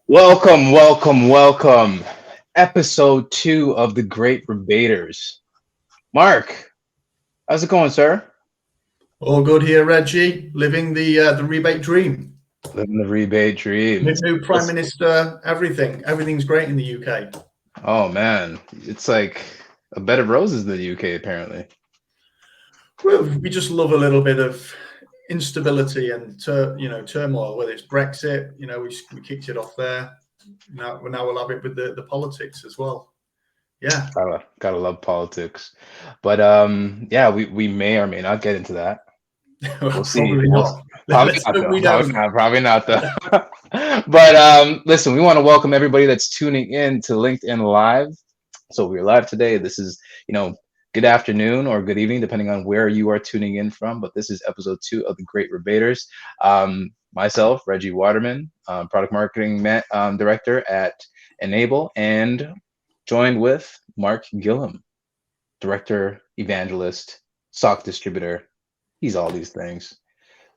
Welcome, welcome, welcome. Episode 2 of the Great Rebaters. Mark, how's it going, sir? All good here, Reggie. Living the rebate dream. Living the rebate dream. New prime Let's, minister. Everything's great in the UK. oh man, it's like a bed of roses in the UK, apparently. We just love a little bit of instability and turmoil. Whether it's Brexit, we kicked it off there. Now we'll have it with the politics as well. Yeah, Gotta love politics. But yeah, we may or may not get into that. We'll see. probably not. Probably Let's not hope though. we don't. Probably not though. But listen, we want to welcome everybody that's tuning in to LinkedIn Live. So we're live today. This is, good afternoon or good evening, depending on where you are tuning in from. But this is episode 2 of the Great Rebaters. Myself, Reggie Waterman, product marketing director at Enable, and joined with Mark Gillum, director, evangelist, sock distributor. He's all these things.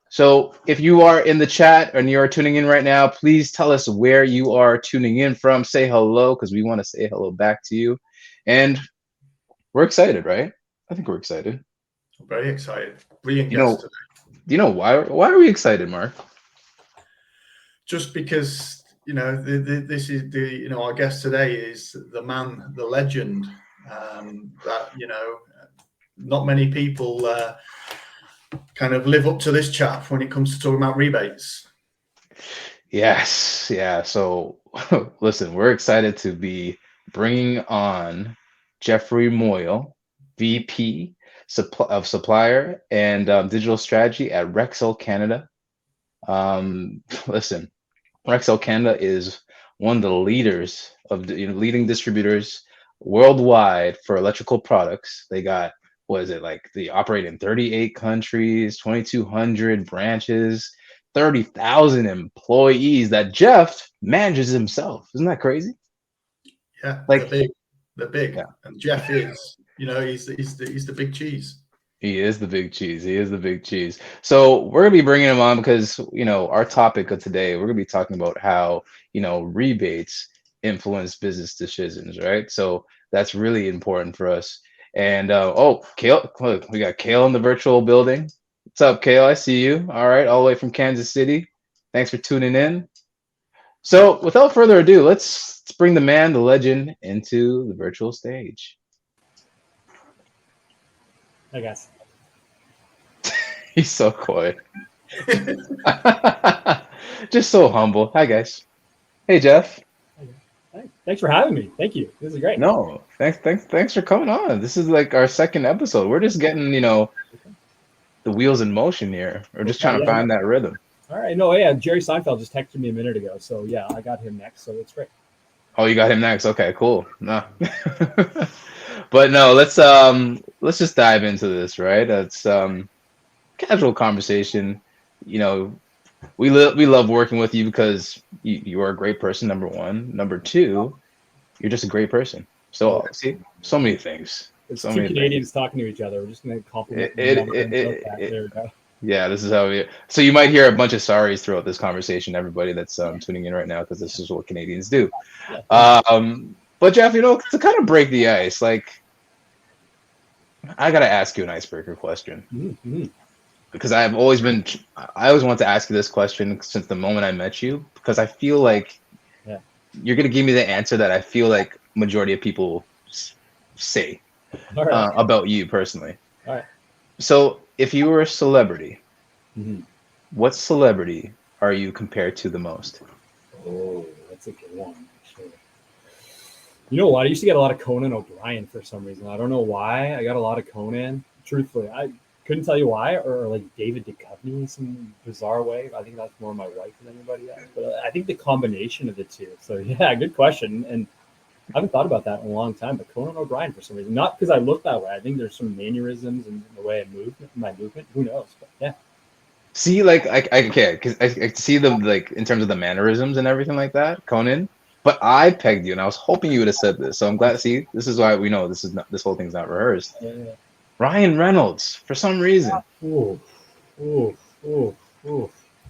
So if you are in the chat and you are tuning in right now, please tell us where you are tuning in from. Say hello because we want to say hello back to you. And we're excited, right? I think we're excited. I'm very excited. Brilliant You know, guest today. you know why? Why are we excited, Mark? Just because this is our guest today is the man, the legend. That not many people kind of live up to this chap when it comes to talking about rebates. Yes, yeah. So listen, we're excited to be bringing on Jeffrey Moyle, VP of Supplier and Digital Strategy at Rexel Canada. Listen, Rexel Canada is one of the leaders of the leading distributors worldwide for electrical products. They got, what is it, like they operate in 38 countries, 2,200 branches, 30,000 employees that Jeff manages himself. Isn't that crazy? Yeah, Like, they're big, yeah, and Jeff is, he's the big cheese. he is the big cheese. He is the big cheese. So we're gonna be bringing him on because our topic of today, we're gonna be talking about how rebates influence business decisions, right? So that's really important for us. And oh, Kale, look, we got Kale in the virtual building. What's up, Kale? I see you. All right, all the way from Kansas City. Thanks for tuning in. So without further ado, let's bring the man, the legend, into the virtual stage. I guess. He's so coy. Just so humble. Hi, guys. Hey, Jeff. Thanks for having me. Thank you. This is great. No, thanks for coming on. This is like our second episode. We're just getting, the wheels in motion here. We're just trying to find that rhythm. All right. No, yeah. Jerry Seinfeld just texted me a minute ago. So yeah, I got him next. So it's great. Oh, you got him next. Okay, cool. No. But no, let's just dive into this, right? That's casual conversation. We love working with you because you are a great person, number one. Number two, you're just a great person. So see, so many things. It's So two many Canadians talking to each other. We're just gonna compliment. There we go. Yeah, this is how we. So you might hear a bunch of sorries throughout this conversation, everybody that's tuning in right now, because this is what Canadians do. Yeah. But Jeff, to kind of break the ice, like I gotta ask you an icebreaker question. Mm-hmm. Because I always wanted to ask you this question since the moment I met you, because I feel like you're gonna give me the answer that I feel like majority of people say about you personally. All right. So if you were a celebrity, Mm-hmm. what celebrity are you compared to the most? Oh, that's a good one. Actually. You know what? I used to get a lot of Conan O'Brien for some reason. I don't know why. I got a lot of Conan. Truthfully, I couldn't tell you why, or like David Duchovny in some bizarre way. I think that's more my wife than anybody else. But I think the combination of the two. So yeah, good question. And I haven't thought about that in a long time. But Conan O'Brien for some reason, not because I look that way. I think there's some mannerisms and the way I move, my movement. Who knows? But yeah. See, like okay, because I see them like in terms of the mannerisms and everything like that, Conan. But I pegged you, and I was hoping you would have said this. So I'm glad. See, this is why we know this whole thing's not rehearsed. Yeah. Ryan Reynolds, for some reason. Ooh.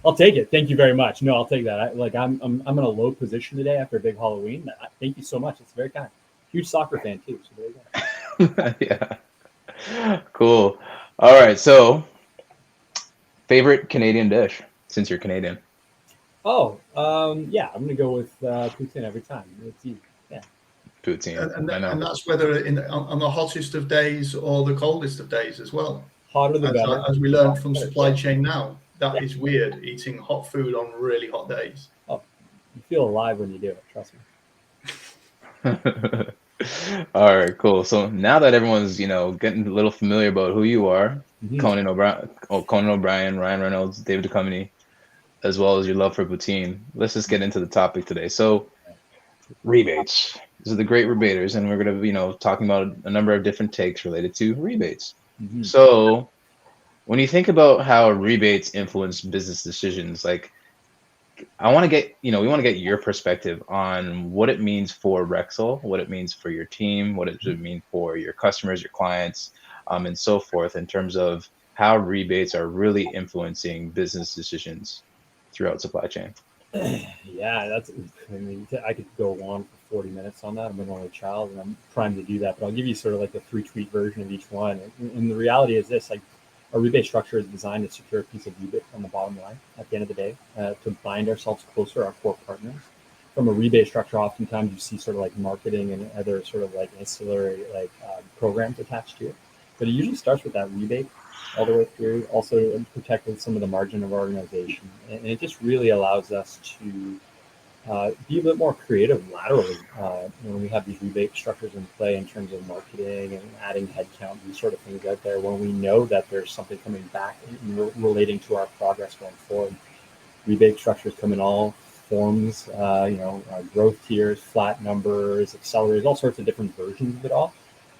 I'll take it. Thank you very much. No, I'll take that. I'm in a low position today after a big Halloween. Thank you so much. It's very kind. Huge soccer fan too. So there you go. Yeah. Cool. All right. So, favorite Canadian dish since you're Canadian? Oh, yeah. I'm gonna go with poutine every time. It's easy. Yeah. Poutine. and I that, know. and that's whether on the hottest of days or the coldest of days as well. Hotter the better. As we learned from supply Yeah. chain now, that Yeah. is weird, eating hot food on really hot days. Oh, you feel alive when you do it. Trust me. All right, cool. So now that everyone's, getting a little familiar about who you are, Mhm. Conan O'Brien, Ryan Reynolds, David Duchovny, as well as your love for poutine, let's just get into the topic today. So rebates. This is the great rebaters, and we're gonna be, talking about a number of different takes related to rebates. Mhm. So when you think about how rebates influence business decisions, like I want to get, we want to get your perspective on what it means for Rexel, what it means for your team, what it should mean for your customers, your clients, and so forth, in terms of how rebates are really influencing business decisions throughout supply chain. Yeah, I mean, I could go on for 40 minutes on that. I'm an only child, and I'm trying to do that. But I'll give you sort of like a three-tweet version of each one. And the reality is this: like, a rebate structure is designed to secure a piece of rebate on the bottom line at the end of the day, to bind ourselves closer, our core partners. From a rebate structure, oftentimes you see sort of like marketing and other sort of like ancillary programs attached to it. But it usually starts with that rebate all the way through, also protecting some of the margin of our organization. And it just really allows us to be a bit more creative laterally when we have these rebate structures in play in terms of marketing and adding headcount, these sort of things out there when we know that there's something coming back relating to our progress going forward. Rebate structures come in all forms, growth tiers, flat numbers, accelerators, all sorts of different versions of it all.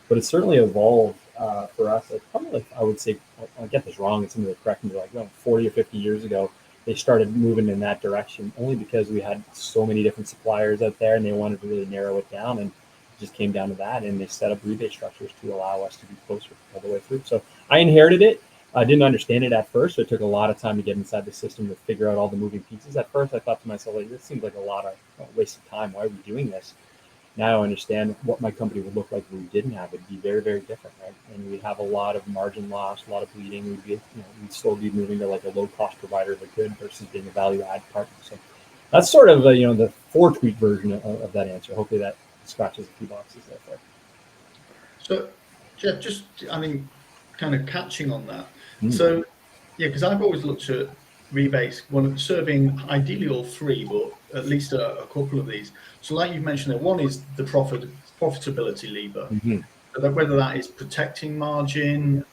But it's certainly evolved for us. Like probably, like I would say, I'll get this wrong, and somebody will correct me. Like 40 or 50 years ago, they started moving in that direction only because we had so many different suppliers out there, and they wanted to really narrow it down. And it just came down to that, and they set up rebate structures to allow us to be closer all the way through. So I inherited it. I didn't understand it at first. So it took a lot of time to get inside the system to figure out all the moving pieces. At first, I thought to myself, like, this seems like a lot of waste of time. Why are we doing this? Now I understand what my company would look like if we didn't have it. It'd be very, very different, right? And we'd have a lot of margin loss, a lot of bleeding. We'd still be moving to like a low cost provider of a good versus being a value add partner. So that's sort of the 4-tweet version of that answer. Hopefully that scratches a few boxes there for you. So, Jeff, just kind of catching on that. Mm. So, yeah, because I've always looked at rebates, serving ideally all three, but at least a couple of these. So, like you mentioned, there one is the profitability lever. Mm-hmm. So that whether that is protecting margin,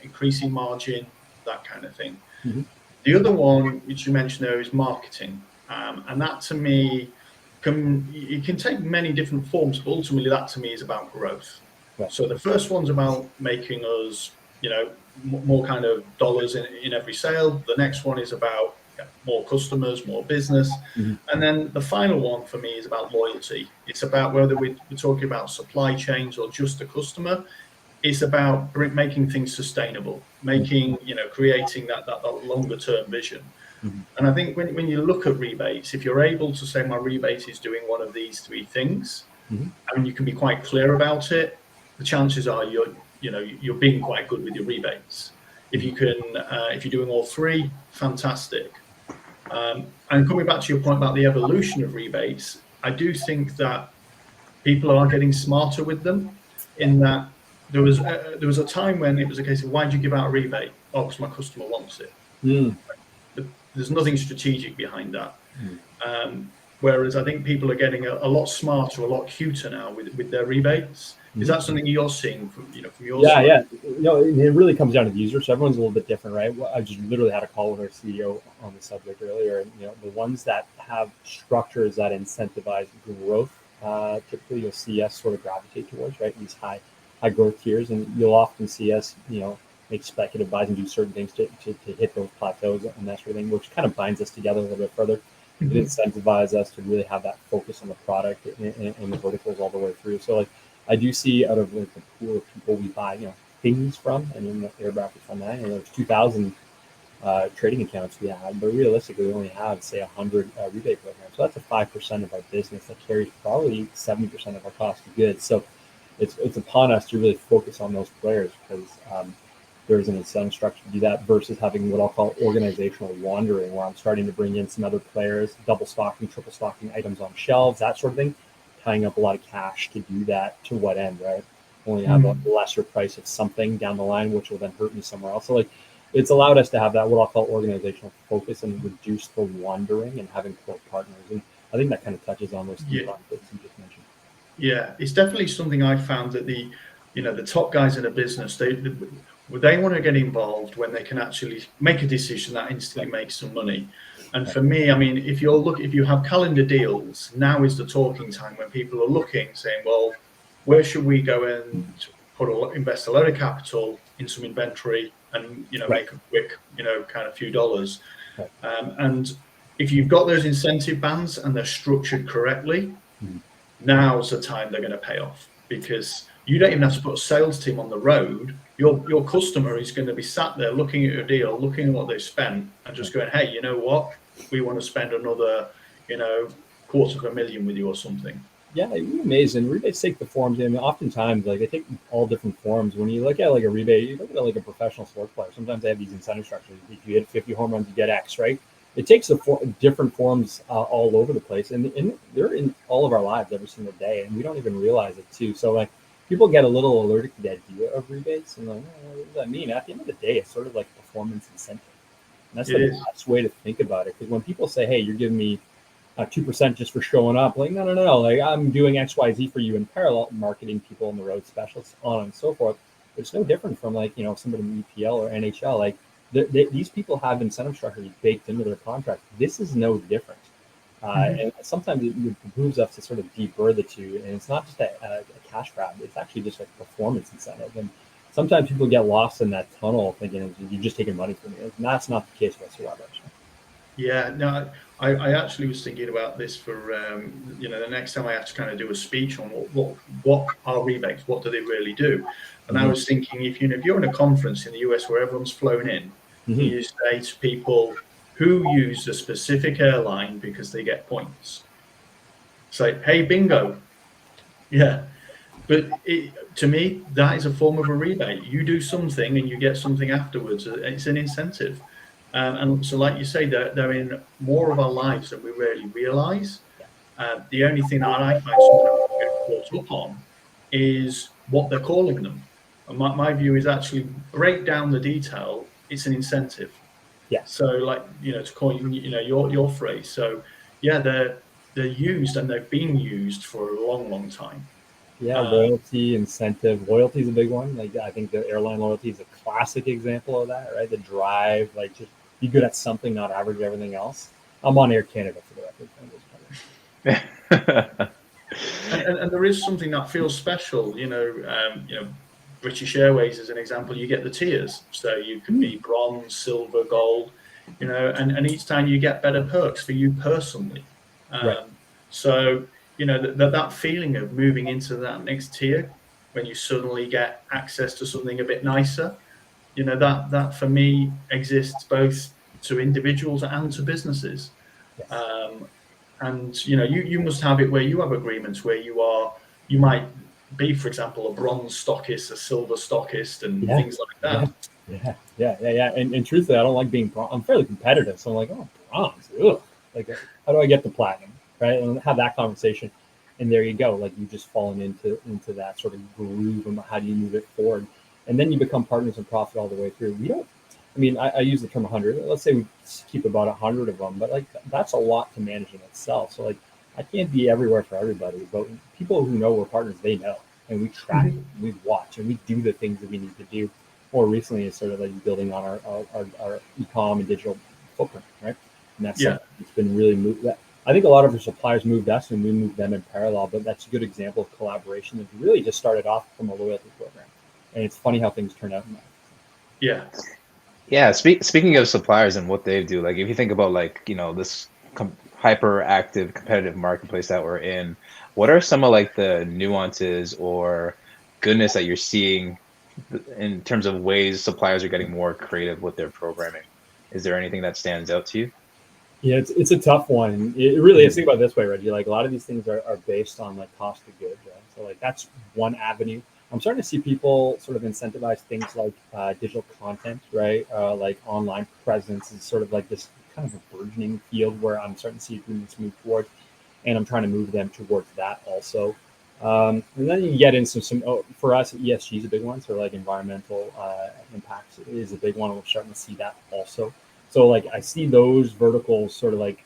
increasing margin, that kind of thing. Mm-hmm. The other one, which you mentioned there, is marketing, and that to me it can take many different forms, but ultimately that to me is about growth. Right. So the first one's about making us, more kind of dollars in every sale. The next one is about more customers, more business. Mm-hmm. And then the final one for me is about loyalty. It's about whether we're talking about supply chains or just the customer. It's about making things sustainable, creating that longer term vision. Mm-hmm. And I think when you look at rebates, if you're able to say my rebate is doing one of these three things, Mm-hmm. and you can be quite clear about it, the chances are you're being quite good with your rebates. If you can, if you're doing all three, fantastic. And coming back to your point about the evolution of rebates, I do think that people are getting smarter with them. In that there was a time when it was a case of, why do you give out a rebate? Oh, because my customer wants it. Mm-hmm. There's nothing strategic behind that. Whereas I think people are getting a lot smarter, a lot cuter now with their rebates. Is that something you're seeing from your side? Yeah. It really comes down to the user. So everyone's a little bit different, right? I just literally had a call with our CEO on the subject earlier, and the ones that have structures that incentivize growth, typically you'll see us sort of gravitate towards, right? These high growth tiers, and you'll often see us, make speculative buys and do certain things to hit those plateaus and that sort of thing, which kind of binds us together a little bit further. It incentivizes us to really have that focus on the product and the verticals all the way through. So like, I do see out of like the pool of people we buy, things from, and then the air brackets on that, there's 2,000 trading accounts we have, but realistically, we only have, say, 100 rebate programs. So that's a 5% of our business that carries probably 70% of our cost of goods. So it's upon us to really focus on those players because there's an incentive structure to do that versus having what I'll call organizational wandering, where I'm starting to bring in some other players, double stocking, triple stocking items on shelves, that sort of thing, tying up a lot of cash to do that. To what end, right? Only have a lesser price of something down the line, which will then hurt me somewhere else. So like, it's allowed us to have that what I'll call organizational focus and reduce the wandering and having core partners. And I think that kind of touches on those three buckets you just mentioned. Yeah, it's definitely something I found that the top guys in a business, they want to get involved when they can actually make a decision that instantly makes some money. And for me, I mean, if you have calendar deals, now is the talking time when people are looking, saying, well, where should we go and invest a load of capital in some inventory and make a quick kind of few dollars. And if you've got those incentive bands and they're structured correctly, now's the time they're going to pay off, because you don't even have to put a sales team on the road. Your customer is going to be sat there looking at your deal, looking at what they've spent, and just going, hey, you know what? We want to spend another, $250,000 with you or something. Yeah, it would be amazing. Rebates take the forms. I mean, oftentimes, like, they take all different forms. When you look at like a rebate, you look at like a professional sports player. Sometimes they have these incentive structures. If you hit 50 home runs, you get X, right? It takes different forms all over the place, and they're in all of our lives every single day, and we don't even realize it too. So like, people get a little allergic to the idea of rebates, and like, oh, what does that mean? At the end of the day, it's sort of like a performance incentive, and that's the best way to think about it. Because when people say, "Hey, you're giving me 2% just for showing up," like, no, like, I'm doing X, Y, Z for you in parallel, marketing people on the road, specialists, on and so forth. It's no different from like somebody in EPL or NHL, like. These people have incentive structures baked into their contract. This is no different. And sometimes it behooves us to sort of deburr the two. And it's not just a cash grab. It's actually just a performance incentive. And sometimes people get lost in that tunnel thinking you're just taking money from me. And that's not the case whatsoever. Yeah, no, I actually was thinking about this for, the next time I have to kind of do a speech on what are rebates, what do they really do? And I was thinking, if you're in a conference in the US where everyone's flown in, you say to people who use a specific airline because they get points. Say, hey, bingo. Yeah. But to me, that is a form of a rebate. You do something and you get something afterwards. It's an incentive. And so, like you say, they're in more of our lives than we really realize. The only thing that I find sometimes we get caught up on is what they're calling them. And my view is actually break down the detail. It's an incentive. Yeah. So, like, to coin your phrase. So, yeah, they're used and they've been used for a long, long time. Yeah, loyalty, incentive. Loyalty is a big one. Like, I think the airline loyalty is a classic example of that, right? The drive, like, just be good at something, not average everything else. I'm on Air Canada for the record. And there is something that feels special, British Airways as an example. You get the tiers, so you can be bronze, silver, gold, and each time you get better perks for you personally. Right. So that feeling of moving into that next tier when you suddenly get access to something a bit nicer, that for me exists both to individuals and to businesses. Yes. And you must have it where you have agreements where you might be, for example, a bronze stockist, a silver stockist, and things like that. Yeah. And truthfully, I don't like being bronze. I'm fairly competitive, so I'm like, oh, bronze, ugh. Like, how do I get the platinum, right? And have that conversation, and there you go. Like, you've just fallen into that sort of groove, and how do you move it forward? And then you become partners and profit all the way through. We don't. I mean, I use the term 100. Let's say we keep about 100 of them, but like, that's a lot to manage in itself. So like, I can't be everywhere for everybody, but people who know we're partners, they know, and we track, we watch, and we do the things that we need to do. More recently, it's sort of like building on our e-com and digital footprint, right? And that's something that's been really moved. I think a lot of our suppliers moved us, and we moved them in parallel. But that's a good example of collaboration that really just started off from a loyalty program, and it's funny how things turn out in that. Yeah. Yeah, speaking of suppliers and what they do, like, if you think about, like, this hyper-active competitive marketplace that we're in, what are some of like the nuances or goodness that you're seeing in terms of ways suppliers are getting more creative with their programming? Is there anything that stands out to you? Yeah, it's a tough one. It really is. Think about it this way, Reggie. Like a lot of these things are based on like cost of goods, right? So like that's one avenue. I'm starting to see people sort of incentivize things like digital content, right? Like online presence is sort of like this kind of a burgeoning field where I'm starting to see agreements move towards, and I'm trying to move them towards that also. And then you get into for us, ESG is a big one. So like environmental impacts is a big one. We're starting to see that also. So like I see those verticals sort of like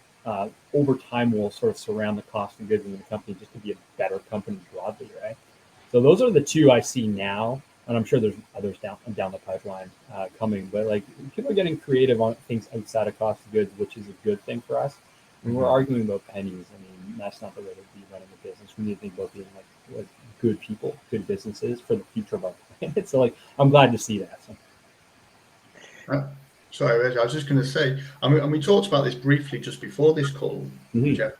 over time will sort of surround the cost of goods in the company just to be a better company broadly, right? So those are the two I see now, and I'm sure there's others down the pipeline coming. But like people are getting creative on things outside of cost of goods, which is a good thing for us. And we're arguing about pennies. I mean, that's not the way to be running a business. We need to think about being like good people, good businesses for the future of our planet. So like I'm glad to see that. So. Sorry, Reg, I was just going to say, and we talked about this briefly just before this call, Jeff.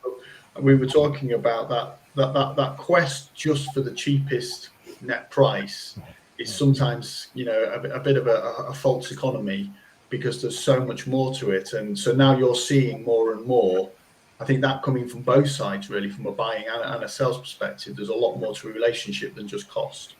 We were talking about that quest just for the cheapest net price is sometimes, a bit of a false economy because there's so much more to it. And so now you're seeing more and more. I think that coming from both sides, really, from a buying and a sales perspective, there's a lot more to a relationship than just cost.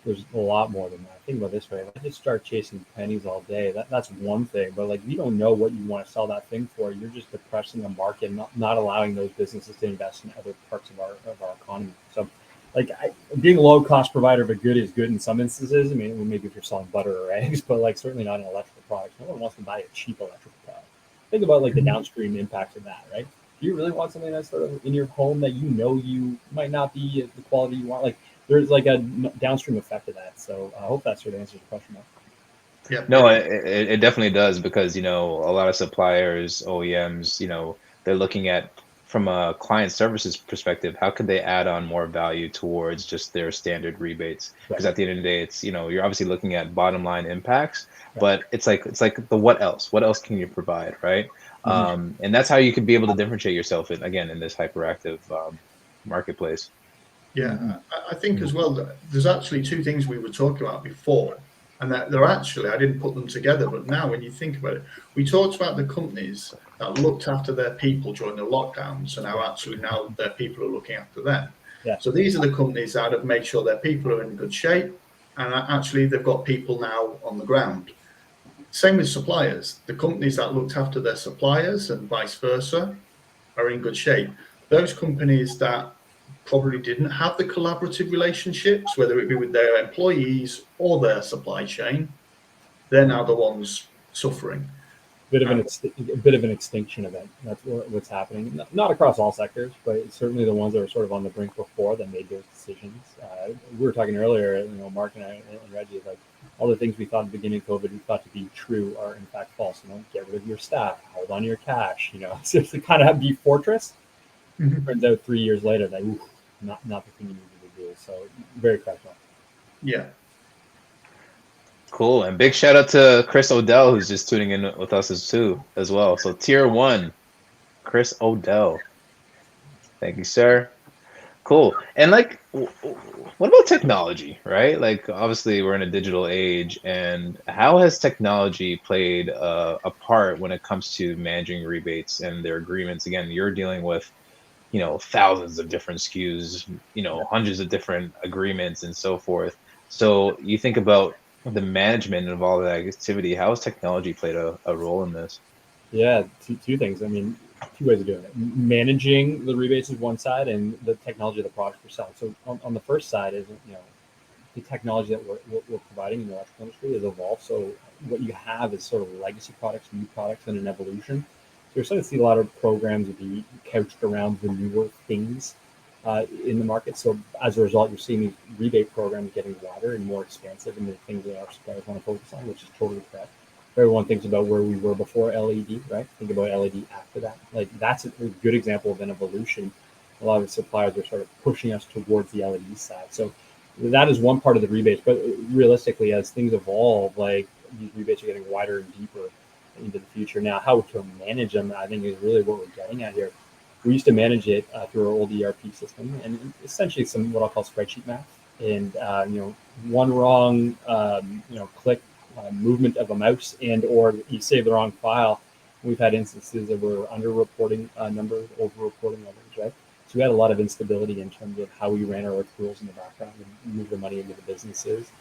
There's a lot more than that. Think about it this way: if I just start chasing pennies all day, that's one thing. But like, you don't know what you want to sell that thing for. You're just depressing the market, not allowing those businesses to invest in other parts of our economy. So, like, being a low cost provider of a good is good in some instances. I mean, maybe if you're selling butter or eggs, but like certainly not in electrical products. No one wants to buy a cheap electrical product. Think about like the downstream impacts of that, right? Do you really want something that's sort of in your home that you might not be the quality you want? Like, there's like a downstream effect of that. So I hope that sort of answers the question. Yeah. No, it definitely does because, a lot of suppliers, OEMs, they're looking at from a client services perspective, how could they add on more value towards just their standard rebates? Because at the end of the day, it's, you're obviously looking at bottom line impacts, but it's like the what else? What else can you provide, right? And that's how you could be able to differentiate yourself in this hyperactive marketplace. Yeah, I think as well that there's actually two things we were talking about before, and that they're actually, I didn't put them together, but now when you think about it, we talked about the companies that looked after their people during the lockdowns, and now their people are looking after them. Yeah. So these are the companies that have made sure their people are in good shape, and actually they've got people now on the ground. Same with suppliers. The companies that looked after their suppliers and vice versa are in good shape. Those companies that probably didn't have the collaborative relationships, whether it be with their employees or their supply chain, they're now the ones suffering. A bit of an extinction event. That's what's happening. Not across all sectors, but it's certainly the ones that are sort of on the brink before that made those decisions. We were talking earlier, Mark and I and Reggie, like all the things we thought at the beginning of COVID we thought to be true are in fact false. Get rid of your staff, hold on your cash. Seriously, kind of be fortress. Turns out 3 years later that not the thing you needed to do. So very critical. Yeah. Cool. And big shout out to Chris Odell, who's just tuning in with us as well. So tier 1, Chris Odell. Thank you, sir. Cool. And like, what about technology, right? Like, obviously, we're in a digital age, and how has technology played a part when it comes to managing rebates and their agreements? Again, you're dealing with, thousands of different SKUs, hundreds of different agreements and so forth. So you think about the management of all that activity. How has technology played a role in this? Yeah, two things. I mean, two ways of doing it. Managing the rebates is one side, and the technology of the products we're selling. So on the first side is the technology that we're providing in the electrical industry has evolved. So what you have is sort of legacy products, new products, and an evolution. So you're starting to see a lot of programs be couched around the newer things in the market. So as a result, you're seeing these rebate programs getting wider and more expansive in the things that our suppliers want to focus on, which is totally correct. Everyone thinks about where we were before LED, right? Think about LED after that. Like that's a good example of an evolution. A lot of the suppliers are sort of pushing us towards the LED side. So that is one part of the rebates. But realistically, as things evolve, like these rebates are getting wider and deeper into the future. Now, how to manage them, I think, is really what we're getting at here. We used to manage it through our old ERP system, and essentially some what I'll call spreadsheet math. And one wrong click movement of a mouse and or you save the wrong file. We've had instances of we're under-reporting numbers, over-reporting numbers, right? So we had a lot of instability in terms of how we ran our accruals in the background and moved the money into the businesses.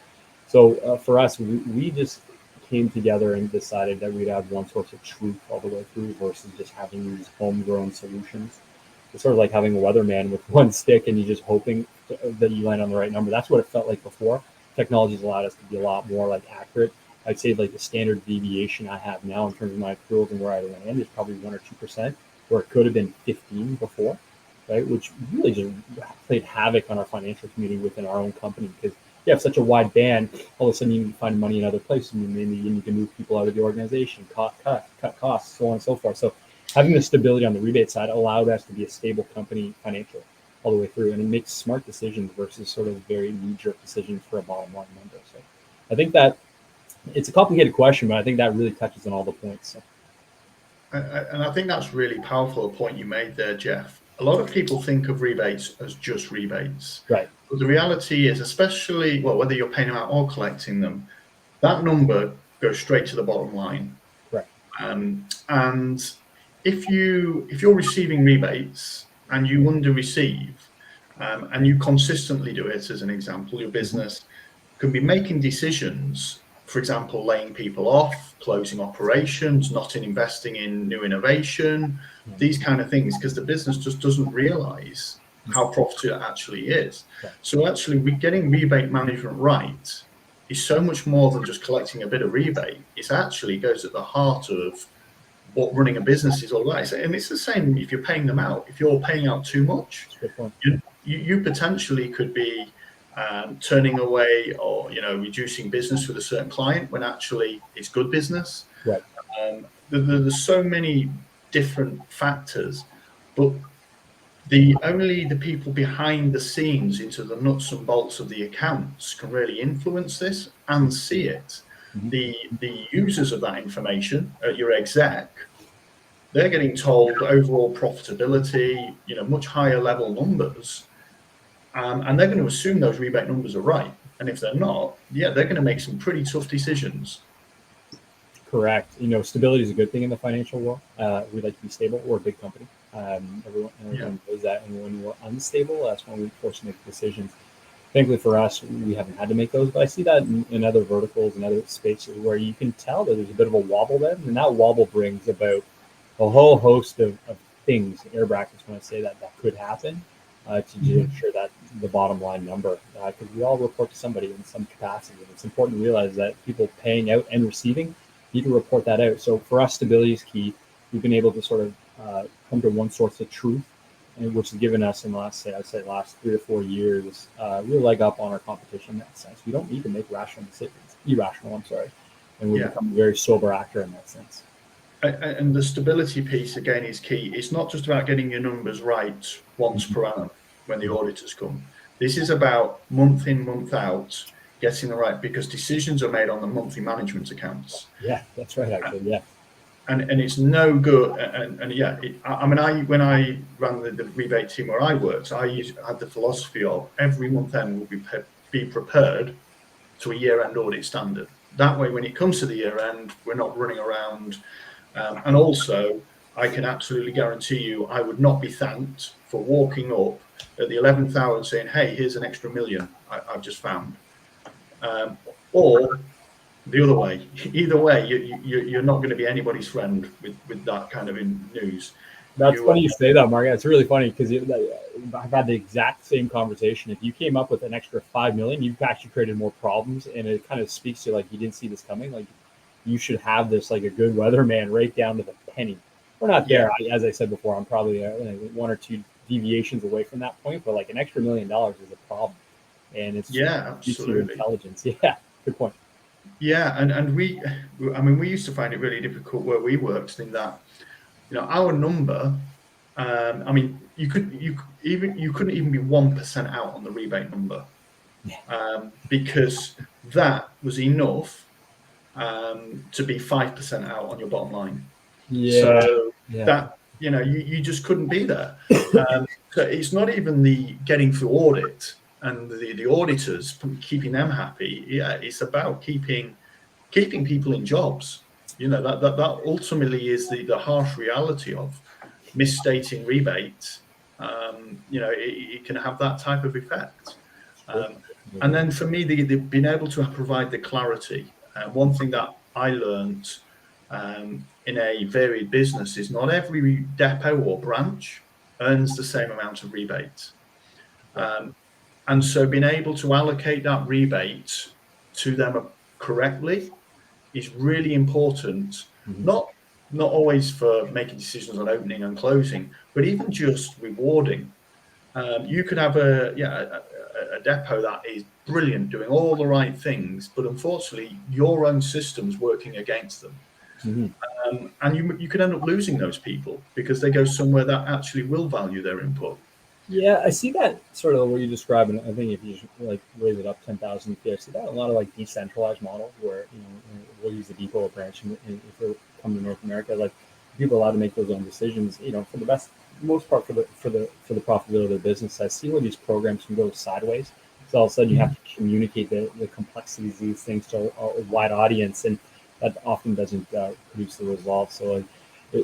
So for us, we just came together and decided that we'd have one source of truth all the way through versus just having these homegrown solutions. It's sort of like having a weatherman with one stick and you just hoping that you land on the right number. That's what it felt like before. Technology's allowed us to be a lot more like accurate. I'd say like the standard deviation I have now in terms of my accruals and where I land is probably 1 or 2%, where it could have been 15 before, right? Which really just played havoc on our financial community within our own company because you have such a wide band. All of a sudden, you can find money in other places. And maybe you need to move people out of the organization, cut costs, so on and so forth. So having the stability on the rebate side allowed us to be a stable company financially all the way through, and it makes smart decisions versus sort of very knee-jerk decisions for a bottom line number. So I think that it's a complicated question, but I think that really touches on all the points. So. And I think that's really powerful, a point you made there, Jeff. A lot of people think of rebates as just rebates. Right. But the reality is, especially, well, whether you're paying them out or collecting them, that number goes straight to the bottom line. Right. And if you're receiving rebates and you under-receive, and you consistently do it, as an example, your business can be making decisions, for example, laying people off, closing operations, not investing in new innovation, these kind of things, because the business just doesn't realize how profitable it actually is. Right. So actually, getting rebate management right is so much more than just collecting a bit of rebate. It actually goes at the heart of what running a business is all about. And it's the same if you're paying them out. If you're paying out too much, you potentially could be turning away or reducing business with a certain client when actually it's good business. Right. There's so many different factors, but only the people behind the scenes into the nuts and bolts of the accounts can really influence this and see it. The users of that information, your exec, they're getting told overall profitability, much higher level numbers, and they're going to assume those rebate numbers are right. And if they're not, they're going to make some pretty tough decisions. Correct. Stability is a good thing in the financial world. We like to be stable. We're a big company. Everyone knows that. And when we're unstable, that's when we're forced to make decisions. Thankfully for us, we haven't had to make those, but I see that in other verticals and other spaces where you can tell that there's a bit of a wobble there, and that wobble brings about a whole host of things, air brackets when I say that could happen to ensure that the bottom line number, because we all report to somebody in some capacity, and it's important to realize that people paying out and receiving need to report that out. So for us, stability is key. We've been able to sort of come to one source of truth, and which has given us in the last 3 to 4 years real leg up on our competition in that sense. We don't need to make irrational, and we've become a very sober actor in that sense. And the stability piece again is key. It's not just about getting your numbers right once per annum when the auditors come. This is about month in, month out, getting the right, because decisions are made on the monthly management accounts. Yeah, that's right, actually. Yeah. And it's no good. When I ran the rebate team where I worked, I had the philosophy of every month end will be prepared to a year-end audit standard. That way, when it comes to the year-end, we're not running around. And also, I can absolutely guarantee you, I would not be thanked for walking up at the 11th hour and saying, "Hey, here's an extra $1 million I've just found," or the other way. Either way, you're not going to be anybody's friend with that kind of news. That's funny you say that, Mark. It's really funny because I've had the exact same conversation. If you came up with an extra $5 million, you've actually created more problems, and it kind of speaks to like you didn't see this coming. Like you should have this like a good weatherman right down to the penny. We're not there, as I said before. I'm probably 1 or 2 deviations away from that point, but like an extra $1 million is a problem, and it's absolutely intelligence. Yeah, good point. Yeah, and we used to find it really difficult where we worked in that, our number. You couldn't even be 1% out on the rebate number, because that was enough to be 5% out on your bottom line. That you just couldn't be there. So it's not even the getting through audit and the auditors, keeping them happy. It's about keeping keeping people in jobs. That ultimately is the harsh reality of misstating rebates. It can have that type of effect. And then for me, they've been able to provide the clarity. One thing that I learned in a varied business is not every depot or branch earns the same amount of rebates. And so being able to allocate that rebate to them correctly is really important. Not always for making decisions on opening and closing, but even just rewarding. You could have a depot that is brilliant, doing all the right things, but unfortunately, your own system's working against them. And you could end up losing those people because they go somewhere that actually will value their input. Yeah, I see that sort of what you describe, and I think if you like raise it up 10,000 feet, I see that a lot of like decentralized models where we'll use the depot or branch, and if we're coming to North America, like people are allowed to make those own decisions, for the most part for the profitability of their business. I see where these programs can go sideways. So all of a sudden you have to communicate the complexities of these things to a wide audience, and that often doesn't produce the results. So like,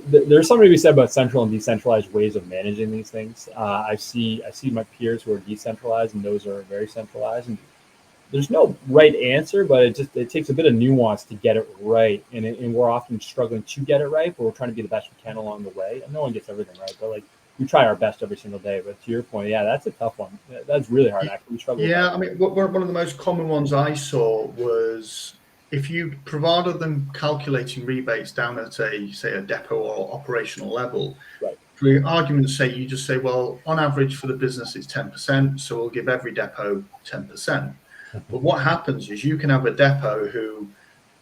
there's something to be said about central and decentralized ways of managing these things. I see my peers who are decentralized, and those are very centralized. And there's no right answer, but it takes a bit of nuance to get it right. And we're often struggling to get it right, but we're trying to be the best we can along the way. And no one gets everything right, but like we try our best every single day. But to your point, yeah, that's a tough one. That's really hard. Actually, we struggle. Yeah, I mean, one of the most common ones I saw was if you provided them calculating rebates down at say a depot or operational level, right. For argument's sake, you just say, well, on average for the business it's 10%, so we'll give every depot 10%. But what happens is you can have a depot who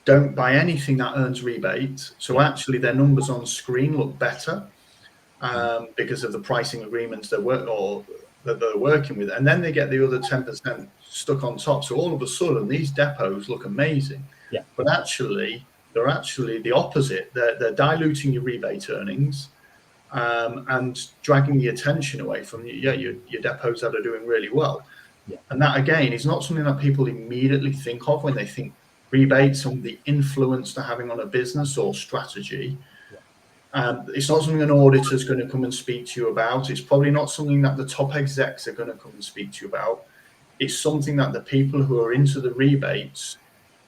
don't buy anything that earns rebates, so actually their numbers on screen look better because of the pricing agreements that they're working with, and then they get the other 10% stuck on top. So all of a sudden, these depots look amazing. Yeah. But actually, they're actually the opposite. They're diluting your rebate earnings and dragging the attention away from your depots that are doing really well. Yeah. And that again is not something that people immediately think of when they think rebates and the influence they're having on a business or strategy. It's not something an auditor is going to come and speak to you about. It's probably not something that the top execs are going to come and speak to you about. It's something that the people who are into the rebates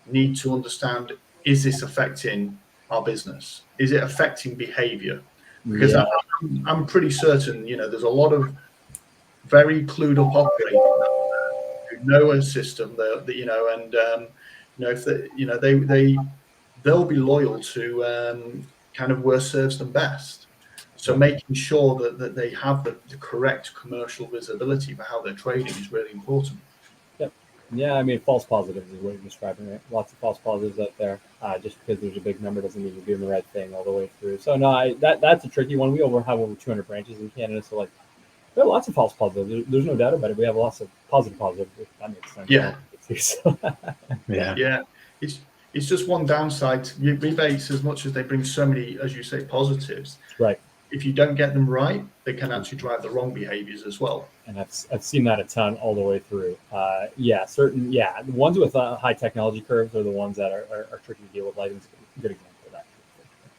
need to understand. Is this affecting our business? Is it affecting behavior? Because I'm pretty certain, there's a lot of very clued up operators who know a system that if they'll be loyal to kind of where serves them best. So making sure that they have the correct commercial visibility for how they're trading is really important. Yep. Yeah, I mean, false positives is what you're describing, right? Lots of false positives out there. Just because there's a big number doesn't mean you're doing the right thing all the way through. So no, that's a tricky one. We have over 200 branches in Canada, so like there are lots of false positives. There's no doubt about it. We have lots of positive positives, if that makes sense. Yeah. It's just one downside. Rebates, as much as they bring so many, as you say, positives, right? If you don't get them right, they can actually drive the wrong behaviors as well. And I've seen that a ton all the way through. The ones with high technology curves are the ones that are tricky to deal with. Lighting's a good example of that.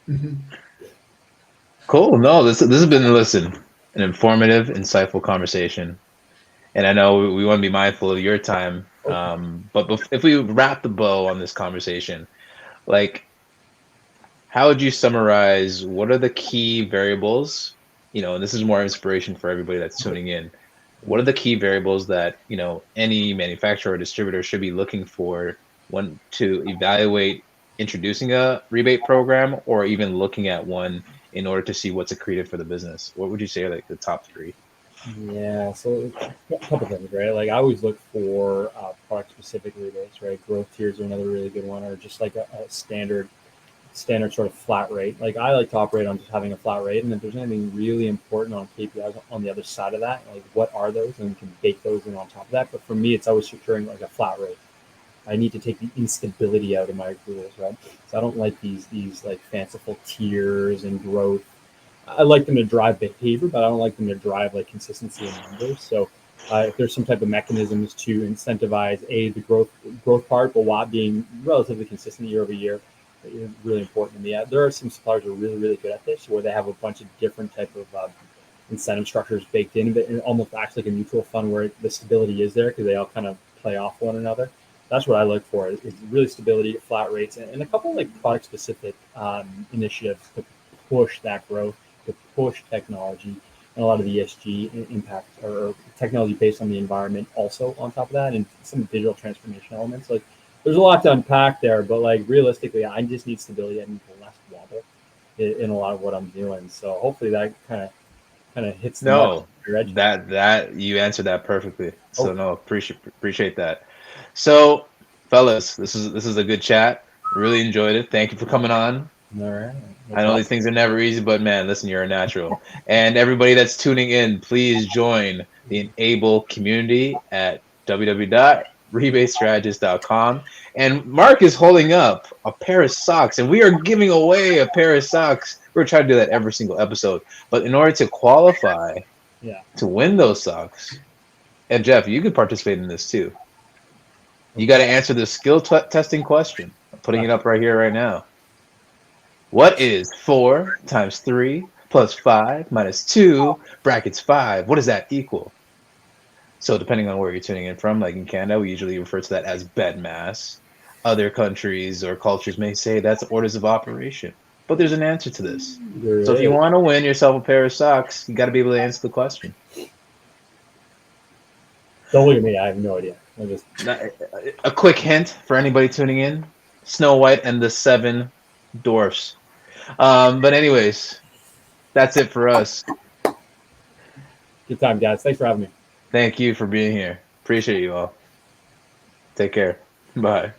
Mm-hmm. Cool. No, this has been an informative, insightful conversation. And I know we want to be mindful of your time. But if we wrap the bow on this conversation, like, how would you summarize what are the key variables? And this is more inspiration for everybody that's tuning in. What are the key variables that, any manufacturer or distributor should be looking for when to evaluate introducing a rebate program or even looking at one in order to see what's accretive for the business? What would you say are like the top three? Yeah, so a couple things, right? Like I always look for product-specific rebates, right? Growth tiers are another really good one, or just like a standard sort of flat rate. Like I like to operate on just having a flat rate, and if there's anything really important on KPIs on the other side of that, like what are those, and we can bake those in on top of that. But for me, it's always securing like a flat rate. I need to take the instability out of my accruals, right? So I don't like these like fanciful tiers and growth. I like them to drive behavior, but I don't like them to drive like consistency in numbers. So If there's some type of mechanisms to incentivize the growth part, but while being relatively consistent year over year, is really important to me. There are some suppliers who are really, really good at this, where they have a bunch of different type of incentive structures baked in, but it almost acts like a mutual fund where the stability is there because they all kind of play off one another. That's what I look for, is really stability, flat rates, and a couple of like product specific initiatives to push that growth, to push technology, and a lot of the ESG impact or technology based on the environment also on top of that, and some digital transformation elements. Like there's a lot to unpack there, but like realistically, I just need stability. I need less wobble in a lot of what I'm doing. So hopefully that kind of hits the mark. No, that you answered that perfectly. So no, appreciate that. So, fellas, this is a good chat. Really enjoyed it. Thank you for coming on. All right. I know these things are never easy, but man, listen, you're a natural. And everybody that's tuning in, please join the Enable community at www.rebatestrategist.com. And Mark is holding up a pair of socks, and we are giving away a pair of socks. We're trying to do that every single episode. But in order to qualify to win those socks, and Jeff, you could participate in this too. You got to answer the skill testing question. I'm putting it up right here, right now. What is 4 times 3 plus 5 minus 2 brackets 5? What does that equal? So depending on where you're tuning in from, like in Canada, we usually refer to that as bed mass. Other countries or cultures may say that's orders of operation. But there's an answer to this. So if you want to win yourself a pair of socks, you got to be able to answer the question. Don't look at me. I have no idea. A quick hint for anybody tuning in: Snow White and the Seven Dwarfs. But anyways, that's it for us. Good time, guys. Thanks for having me. Thank you for being here. Appreciate you all. Take care. Bye.